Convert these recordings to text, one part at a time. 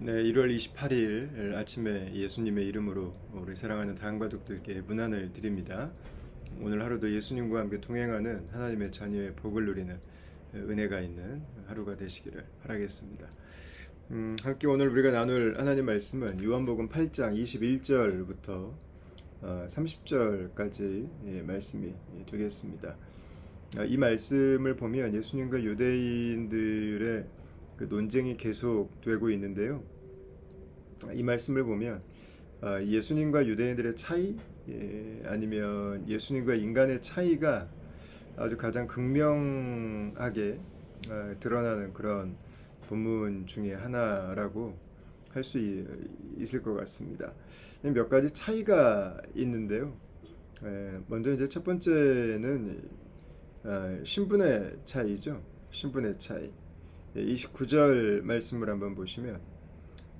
네, 1월 28일 아침에 예수님의 이름으로 우리 사랑하는 다양가족들께 문안을 드립니다. 오늘 하루도 예수님과 함께 동행하는 하나님의 자녀의 복을 누리는 은혜가 있는 하루가 되시기를 바라겠습니다. 함께 오늘 우리가 나눌 하나님 말씀은 요한복음 8장 21절부터 30절까지 말씀이 되겠습니다. 이 말씀을 보면 예수님과 유대인들의 그 논쟁이 계속되고 있는데요. 이 말씀을 보면 예수님과 유대인들의 차이, 아니면 예수님과 인간의 차이가 아주 가장 극명하게 드러나는 그런 본문 중에 하나라고 할 수 있을 것 같습니다. 몇 가지 차이가 있는데요. 먼저 이제 첫 번째는 신분의 차이죠. 신분의 차이. 29절 말씀을 한번 보시면,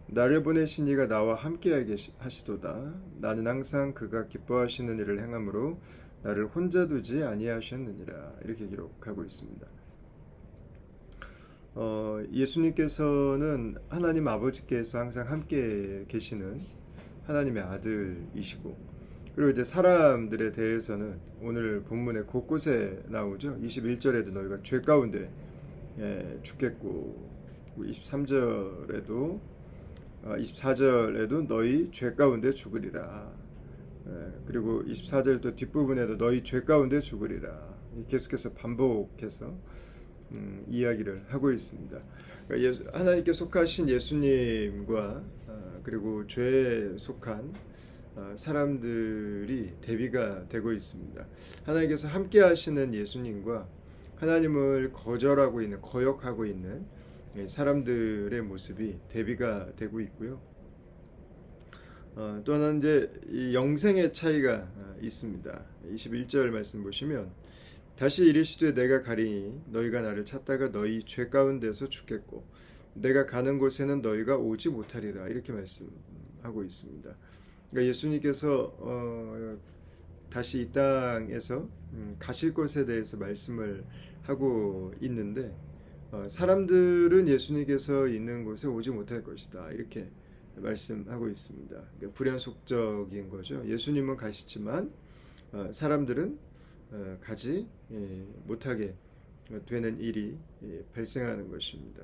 나를 보내신 이가 나와 함께하게 하시도다. 나는 항상 그가 기뻐하시는 일을 행함으로 나를 혼자 두지 아니하셨느니라. 이렇게 기록하고 있습니다. 예수님께서는 하나님 아버지께서 항상 함께 계시는 하나님의 아들이시고, 그리고 이제 사람들에 대해서는 오늘 본문의 곳곳에 나오죠. 21절에도 너희가 죄 가운데 죽겠고, 23절에도 24절에도 너희 죄 가운데 죽으리라. 그리고 24절 또 뒷부분에도 너희 죄 가운데 죽으리라. 계속해서 반복해서 이야기를 하고 있습니다. 그러니까 하나님께 속하신 예수님과 그리고 죄에 속한 사람들이 대비가 되고 있습니다. 하나님께서 함께 하시는 예수님과 하나님을 거절하고 있는, 거역하고 있는 사람들의 모습이 대비가 되고 있고요. 또 하나는 이제 이 영생의 차이가 있습니다. 21절 말씀 보시면, 다시 이르시되 내가 가리니 너희가 나를 찾다가 너희 죄 가운데서 죽겠고 내가 가는 곳에는 너희가 오지 못하리라. 이렇게 말씀하고 있습니다. 그러니까 예수님께서 다시 이 땅에서 가실 곳에 대해서 말씀을 하고 있는데, 사람들은 예수님께서 있는 곳에 오지 못할 것이다. 이렇게 말씀하고 있습니다. 그러니까 불연속적인 거죠. 예수님은 가시지만 사람들은 가지 못하게 되는 일이 발생하는 것입니다.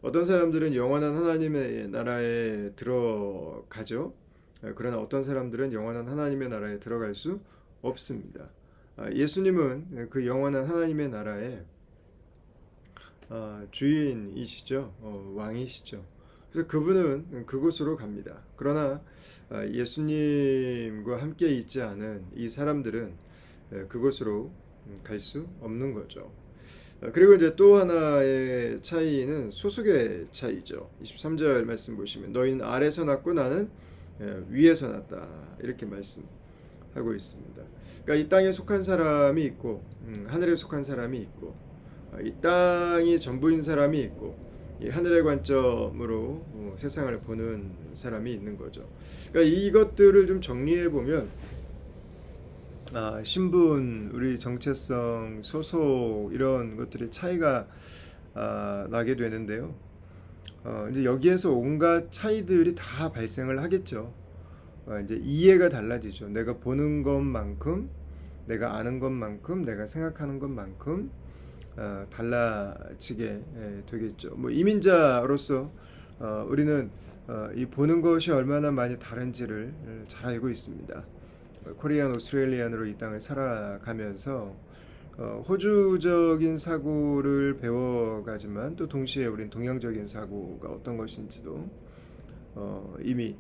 어떤 사람들은 영원한 하나님의 나라에 들어가죠. 그러나 어떤 사람들은 영원한 하나님의 나라에 들어갈 수 없습니다. 예수님은 그 영원한 하나님의 나라의 주인이시죠. 왕이시죠. 그래서 그분은 그곳으로 갑니다. 그러나 예수님과 함께 있지 않은 이 사람들은 그곳으로 갈 수 없는 거죠. 그리고 이제 또 하나의 차이는 소속의 차이죠. 23절 말씀 보시면, 너희는 아래서 났고 나는 위에서 났다. 이렇게 말씀하고 있습니다. 그러니까 이 땅에 속한 사람이 있고 하늘에 속한 사람이 있고, 이 땅이 전부인 사람이 있고, 이 하늘의 관점으로 세상을 보는 사람이 있는 거죠. 그러니까 이것들을 좀 정리해 보면, 신분, 우리 정체성, 소속, 이런 것들이 차이가 나게 되는데요. 이제 여기에서 온갖 차이들이 다 발생을 하겠죠. 이제 이해가 달라지죠. 내가 보는 것만큼, 내가 아는 것만큼, 내가 생각하는 것만큼 달라지게 되겠죠. 뭐 이민자로서 우리는 이 보는 것이 얼마나 많이 다른지를 잘 알고 있습니다. 코리안 오스트레일리안으로 이 땅을 살아가면서 호주적인 사고를 배워가지만 또 동시에 우린 동양적인 사고가 어떤 것인지도 이미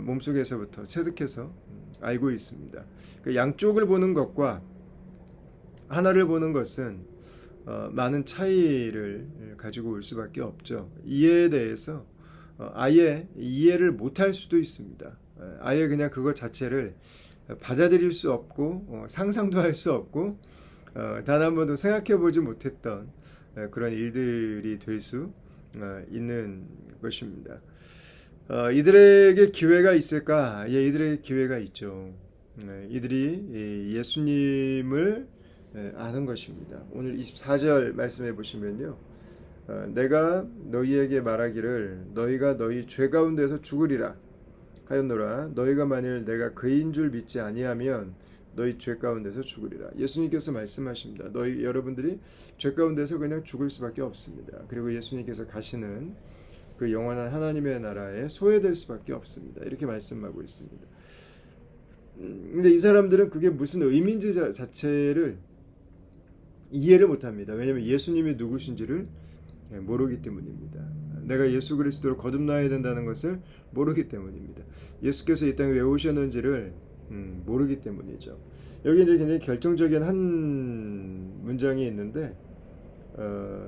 몸속에서부터 체득해서 알고 있습니다. 그 양쪽을 보는 것과 하나를 보는 것은 많은 차이를 가지고 올 수밖에 없죠. 이해에 대해서 아예 이해를 못할 수도 있습니다. 아예 그냥 그것 자체를 받아들일 수 없고 상상도 할 수 없고 단 한 번도 생각해 보지 못했던 그런 일들이 될 수 있는 것입니다. 이들에게 기회가 있을까? 예, 이들에게 기회가 있죠. 이들이 예수님을 아는 것입니다. 오늘 24절 말씀해 보시면요, 내가 너희에게 말하기를 너희가 너희 죄 가운데서 죽으리라 하였노라. 너희가 만일 내가 그인 줄 믿지 아니하면 너희 죄 가운데서 죽으리라. 예수님께서 말씀하십니다. 여러분들이 죄 가운데서 그냥 죽을 수밖에 없습니다. 그리고 예수님께서 가시는 그 영원한 하나님의 나라에 소외될 수밖에 없습니다. 이렇게 말씀하고 있습니다. 근데 이 사람들은 그게 무슨 의미인지 자체를 이해를 못합니다. 왜냐하면 예수님이 누구신지를 모르기 때문입니다. 내가 예수 그리스도로 거듭나야 된다는 것을 모르기 때문입니다. 예수께서 이 땅에 왜 오셨는지를 모르기 때문이죠. 여기 이제 굉장히 결정적인 한 문장이 있는데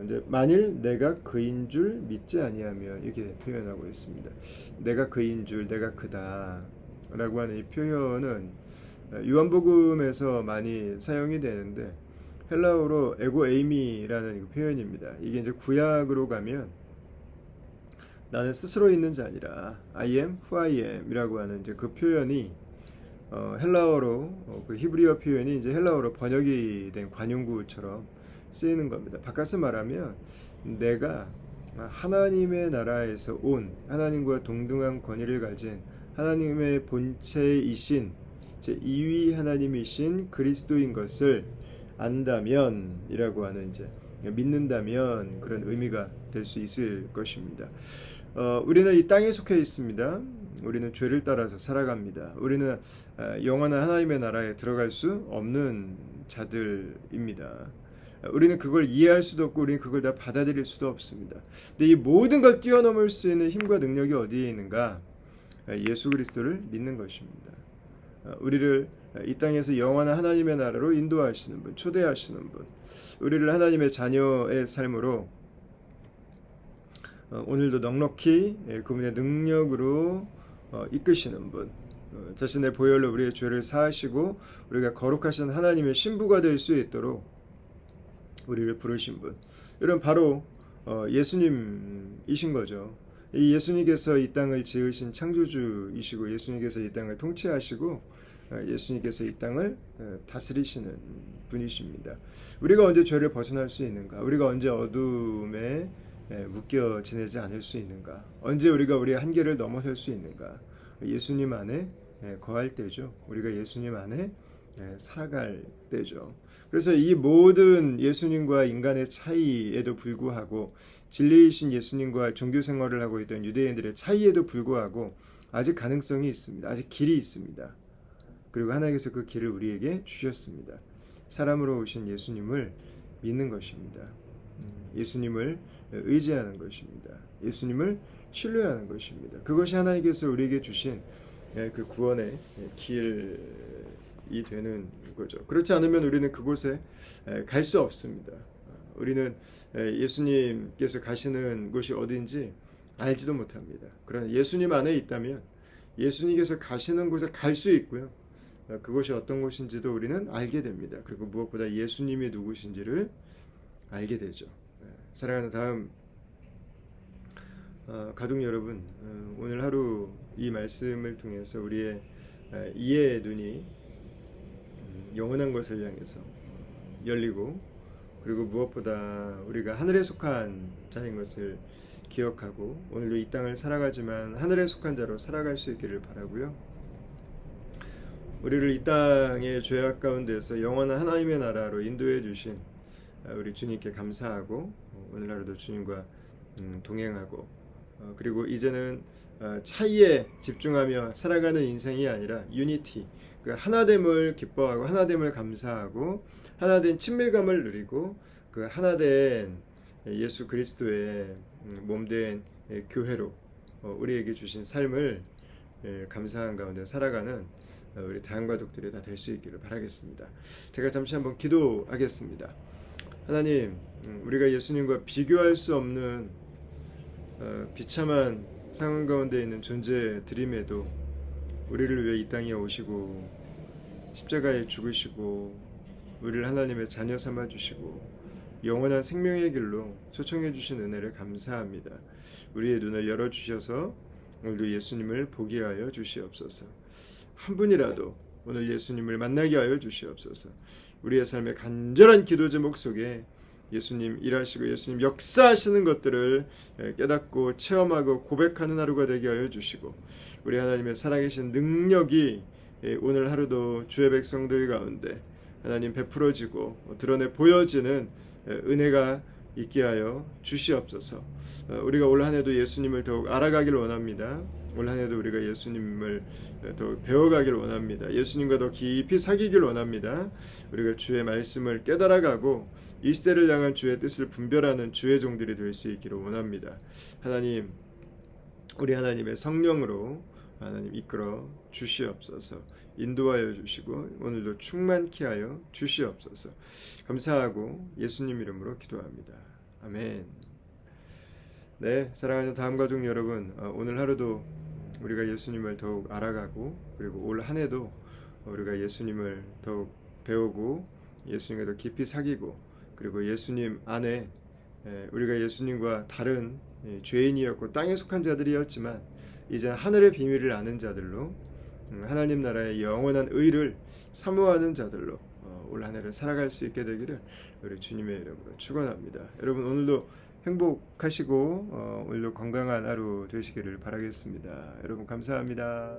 이제 만일 내가 그인 줄 믿지 아니하면 이렇게 표현하고 있습니다. 내가 그인 줄, 내가 그다라고 하는 이 표현은 요한복음에서 많이 사용이 되는데 헬라어로 에고 에이미라는 표현입니다. 이게 이제 구약으로 가면 나는 스스로 있는 자 아니라 I am who I am이라고 하는 이제 그 표현이 헬라어로 그 히브리어 표현이 이제 헬라어로 번역이 된 관용구처럼 쓰이는 겁니다. 바꿔서 말하면 내가 하나님의 나라에서 온 하나님과 동등한 권위를 가진 하나님의 본체이신 제 2위 하나님이신 그리스도인 것을 안다면이라고 하는 이제 믿는다면 그런 의미가 될 수 있을 것입니다. 우리는 이 땅에 속해 있습니다. 우리는 죄를 따라서 살아갑니다. 우리는 영원한 하나님의 나라에 들어갈 수 없는 자들입니다. 우리는 그걸 이해할 수도 없고 우리는 그걸 다 받아들일 수도 없습니다. 근데 이 모든 걸 뛰어넘을 수 있는 힘과 능력이 어디에 있는가? 예수 그리스도를 믿는 것입니다. 우리를 이 땅에서 영원한 하나님의 나라로 인도하시는 분, 초대하시는 분, 우리를 하나님의 자녀의 삶으로 오늘도 넉넉히 그분의 능력으로 이끄시는 분, 자신의 보혈로 우리의 죄를 사하시고 우리가 거룩하신 하나님의 신부가 될 수 있도록 우리를 부르신 분, 이런 바로 예수님이신 거죠. 이 예수님께서 이 땅을 지으신 창조주이시고 예수님께서 이 땅을 통치하시고 예수님께서 이 땅을 다스리시는 분이십니다. 우리가 언제 죄를 벗어날 수 있는가? 우리가 언제 어둠에 묶여 지내지 않을 수 있는가? 언제 우리가 우리의 한계를 넘어설 수 있는가? 예수님 안에 거할 때죠. 우리가 예수님 안에 살아갈 때죠. 그래서 이 모든 예수님과 인간의 차이에도 불구하고 진리이신 예수님과 종교 생활을 하고 있던 유대인들의 차이에도 불구하고 아직 가능성이 있습니다. 아직 길이 있습니다. 그리고 하나님께서 그 길을 우리에게 주셨습니다. 사람으로 오신 예수님을 믿는 것입니다. 예수님을 의지하는 것입니다. 예수님을 신뢰하는 것입니다. 그것이 하나님께서 우리에게 주신 그 구원의 길이 되는 거죠. 그렇지 않으면 우리는 그곳에 갈 수 없습니다. 우리는 예수님께서 가시는 곳이 어딘지 알지도 못합니다. 그러나 예수님 안에 있다면 예수님께서 가시는 곳에 갈 수 있고요. 그것이 어떤 곳인지도 우리는 알게 됩니다. 그리고 무엇보다 예수님이 누구신지를 알게 되죠. 사랑하는 다음 가족 여러분, 오늘 하루 이 말씀을 통해서 우리의 이해의 눈이 영원한 것을 향해서 열리고, 그리고 무엇보다 우리가 하늘에 속한 자인 것을 기억하고 오늘도 이 땅을 살아가지만 하늘에 속한 자로 살아갈 수 있기를 바라고요. 우리를 이 땅의 죄악 가운데서 영원한 하나님의 나라로 인도해 주신 우리 주님께 감사하고 오늘 하루도 주님과 동행하고 그리고 이제는 차이에 집중하며 살아가는 인생이 아니라 유니티, 그 하나됨을 기뻐하고 하나됨을 감사하고 하나된 친밀감을 누리고 그 하나된 예수 그리스도의 몸된 교회로 우리에게 주신 삶을 감사한 가운데 살아가는 우리 다양가족들이 다 될 수 있기를 바라겠습니다. 제가 잠시 한번 기도하겠습니다. 하나님, 우리가 예수님과 비교할 수 없는 비참한 상황 가운데 있는 존재들임에도 우리를 위해 이 땅에 오시고 십자가에 죽으시고 우리를 하나님의 자녀 삼아 주시고 영원한 생명의 길로 초청해 주신 은혜를 감사합니다. 우리의 눈을 열어 주셔서 오늘도 예수님을 보게 하여 주시옵소서. 한 분이라도 오늘 예수님을 만나게 하여 주시옵소서. 우리의 삶의 간절한 기도 제목 속에 예수님 일하시고 예수님 역사하시는 것들을 깨닫고 체험하고 고백하는 하루가 되게 하여 주시고, 우리 하나님의 살아계신 능력이 오늘 하루도 주의 백성들 가운데 하나님 베풀어지고 드러내 보여지는 은혜가 있게 하여 주시옵소서. 우리가 올 한해도 예수님을 더욱 알아가길 원합니다. 올 한해도 우리가 예수님을 더욱 배워가길 원합니다. 예수님과 더 깊이 사귀길 원합니다. 우리가 주의 말씀을 깨달아가고 이 시대를 향한 주의 뜻을 분별하는 주의 종들이 될 수 있기를 원합니다. 하나님, 우리 하나님의 성령으로 하나님 이끌어 주시옵소서. 인도하여 주시고 오늘도 충만케 하여 주시옵소서. 감사하고 예수님 이름으로 기도합니다. 아멘. 네, 사랑하는 다음 가족 여러분, 오늘 하루도 우리가 예수님을 더욱 알아가고, 그리고 올 한 해도 우리가 예수님을 더욱 배우고 예수님과 더 깊이 사귀고, 그리고 예수님 안에 우리가 예수님과 다른 죄인이었고 땅에 속한 자들이었지만 이제 하늘의 비밀을 아는 자들로, 하나님 나라의 영원한 의를 사모하는 자들로 올 한 해를 살아갈 수 있게 되기를 우리 주님의 이름으로 축원합니다. 여러분 오늘도 행복하시고 오늘도 건강한 하루 되시기를 바라겠습니다. 여러분 감사합니다.